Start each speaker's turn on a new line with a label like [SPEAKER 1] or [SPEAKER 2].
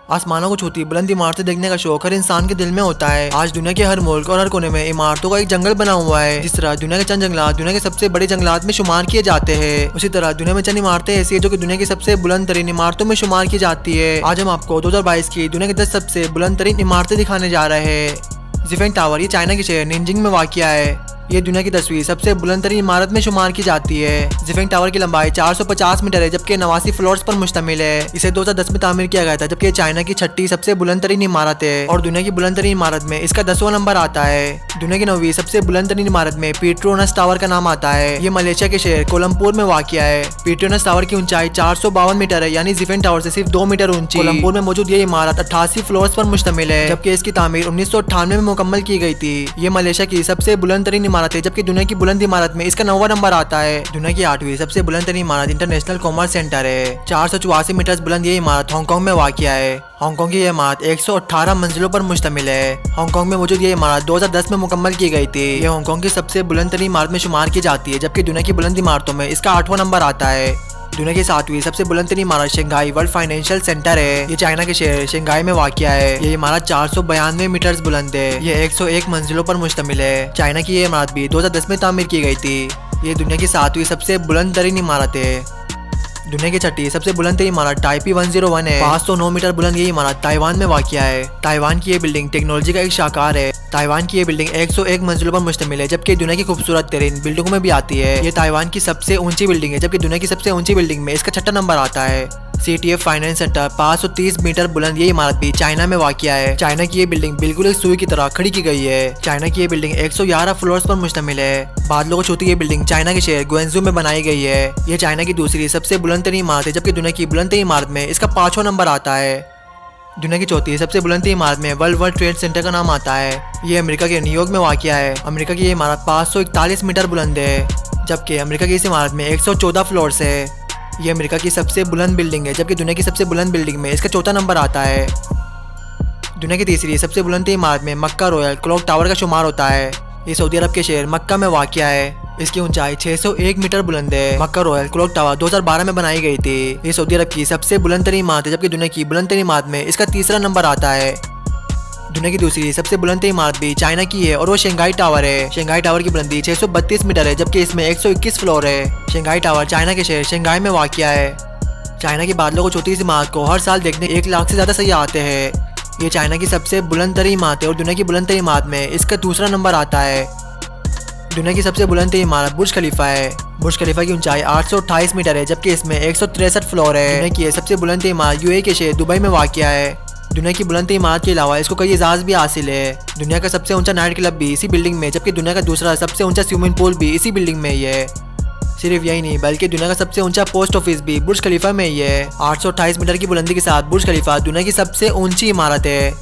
[SPEAKER 1] आसमानों को छूती बुलंद इमारतें देखने का शौक हर इंसान के दिल में होता है। आज दुनिया के हर मुल्क और हर कोने में इमारतों का एक जंगल बना हुआ है। जिस तरह दुनिया के चंद जंगलात दुनिया के सबसे बड़े जंगलात में शुमार किए जाते हैं, उसी तरह दुनिया में चंद इमारतें ऐसी है जो कि दुनिया की सबसे बुलंद तरीन इमारतों में शुमार की जाती है। आज हम आपको 2022 की दुनिया की 10 सबसे बुलंद तरीन इमारतें दिखाने जा रहे हैं। जिफेंग टावर ये चाइना के शहर निनजिंग में वाक़िया है। ये दुनिया की 10वीं सबसे बुलंद तरीन इमारत में शुमार की जाती है। जिफेंग टावर की लंबाई 450 मीटर है, जबकि 89 फ्लोर्स पर मुश्तमिल है। इसे 2010 में तामीर किया गया था, जबकि चाइना की 6ठी सबसे बुलंद तरीन इमारत है और दुनिया की बुलंद तरीन इमारत में इसका 10वां नंबर आता है। दुनिया की 9वीं सबसे बुलंद तरीन इमारत में पीट्रोनस टावर का नाम आता है। ये मलेशिया के शहर कोलमपुर में वाक़िया है। पीट्रोनस टावर की ऊंचाई 452 मीटर है, यानी जिफेंग टावर से सिर्फ 2 मीटर ऊंची। कोलमपुर में मौजूद ये इमारत 88 फ्लोर्स पर मुश्तमिल है, जबकि इसकी तामीर 1998 में मुकम्मल की गई थी। ये मलेशिया की सबसे बुलंद तरीन इमारत है, जबकि दुनिया की बुलंद इमारत में इसका 9वां नंबर आता है। दुनिया की 8वीं सबसे बुलंद तरीन इमारत इंटरनेशनल कॉमर्स सेंटर है। 484 मीटर बुलंद ये इमारत हांगकांग में वाक़िया है। हांगकांग की यह इमारत 118 मंजिलों पर मुश्तमिल है। हांगकांग में मौजूद ये इमारत 2010 में मुकम्मल की गई थी। यह हांगकांग की सबसे बुलंद तरीन इमारत में शुमार की जाती है, जबकि दुनिया की बुलंद इमारतों में इसका 8वां नंबर आता है। दुनिया की 7वीं सबसे बुलंद तरीन इमारत शंघाई वर्ल्ड फाइनेंशियल सेंटर है। ये चाइना के शहर शंघाई में वाक़िया है। ये इमारत 492 मीटर बुलंद है। ये 101 मंजिलों पर मुश्तमिल है। चाइना की ये इमारत भी 2010 में तामीर की गई थी। ये दुनिया की 7वीं सबसे बुलंद तरीन इमारत है। दुनिया की 6ठी सबसे बुलंद तरीन इमारत टाइपी 101 है। 509 मीटर बुलंद ये इमारत ताइवान में वाक़िया है। ताइवान की ये बिल्डिंग टेक्नोलॉजी का एक शाहकार है। ताइवान की ये बिल्डिंग 101 मंजिलों पर मुश्तमिल है, जबकि दुनिया की खूबसूरत तरीन बिल्डिंगों में भी आती है। ये ताइवान की सबसे ऊंची बिल्डिंग है, जबकि दुनिया की सबसे ऊंची बिल्डिंग में इसका 6ठा नंबर आता है। CTF फाइनेंस सेंटर 530 मीटर बुलंद ये इमारत भी चाइना में वाक़िया है। चाइना की ये बिल्डिंग बिल्कुल एक सुई की तरह खड़ी की गई है। चाइना की ये बिल्डिंग 111 फ्लोर्स पर मुश्तमिल है। बादलों को छूती ये बिल्डिंग चाइना के शहर ग्वेंजू में बनाई गई है। ये चाइना की दूसरी सबसे बुलंद तरीन इमारत है, जबकि दुनिया की बुलंद तरीन इमारत में इसका 5वां नंबर आता है। दुनिया की 4थी सबसे बुलंद तरीन इमारत में वर्ल्ड ट्रेड सेंटर का नाम आता है। ये अमेरिका के न्यूयॉर्क में वाक़िया है। अमेरिका की ये इमारत 541 मीटर बुलंद है, जबकि अमेरिका की इस इमारत में 114 फ्लोर्स है। ये अमेरिका की सबसे बुलंद बिल्डिंग है, जबकि दुनिया की सबसे बुलंद बिल्डिंग में इसका 4था नंबर आता है। दुनिया की तीसरी सबसे बुलंद इमारत में मक्का रॉयल क्लॉक टावर का शुमार होता है। ये सऊदी अरब के शहर मक्का में वाक़िया है। इसकी ऊंचाई 601 मीटर बुलंद है। मक्का रॉयल क्लॉक टावर 2012 में बनाई गई थी। ये सऊदी अरब की सबसे बुलंद तरीन इमारत है, जबकि दुनिया की बुलंद तरीन इमारत में इसका 3रा नंबर आता है। दुनिया की दूसरी सबसे बुलंद इमारत भी चाइना की है और वो शंघाई टावर है। शंघाई टावर की बुलंदी 632 मीटर है, जबकि इसमें 121 फ्लोर है। शंघाई टावर चाइना के शहर शंघाई में वाक़िया है। चाइना के बादलों को छूती इस इमारत को हर साल देखने 1 लाख से ज़्यादा सैयाह आते हैं। ये चाइना की सबसे बुलंद तरीन इमारत है और दुनिया की बुलंद तरीन इमारत में इसका 2रा नंबर आता है। दुनिया की सबसे बुलंद तरीन इमारत बुर्ज खलीफा है। बुर्ज खलीफा की ऊंचाई 828 मीटर है, जबकि इसमें 163 फ्लोर है। दुनिया की सबसे बुलंद इमारत UAE के शहर दुबई में वाक़िया है। दुनिया की बुलंद इमारत के अलावा इसको कई एजाज़ भी हासिल है। दुनिया का सबसे ऊंचा नाइट क्लब भी इसी बिल्डिंग में, जबकि दुनिया का दूसरा सबसे ऊंचा स्विमिंग पूल भी इसी बिल्डिंग में ही है। सिर्फ यही नहीं, बल्कि दुनिया का सबसे ऊंचा पोस्ट ऑफिस भी बुर्ज खलीफा में ही है। 828 मीटर की बुलंदी के साथ बुर्ज खलीफा दुनिया की सबसे ऊंची इमारत है।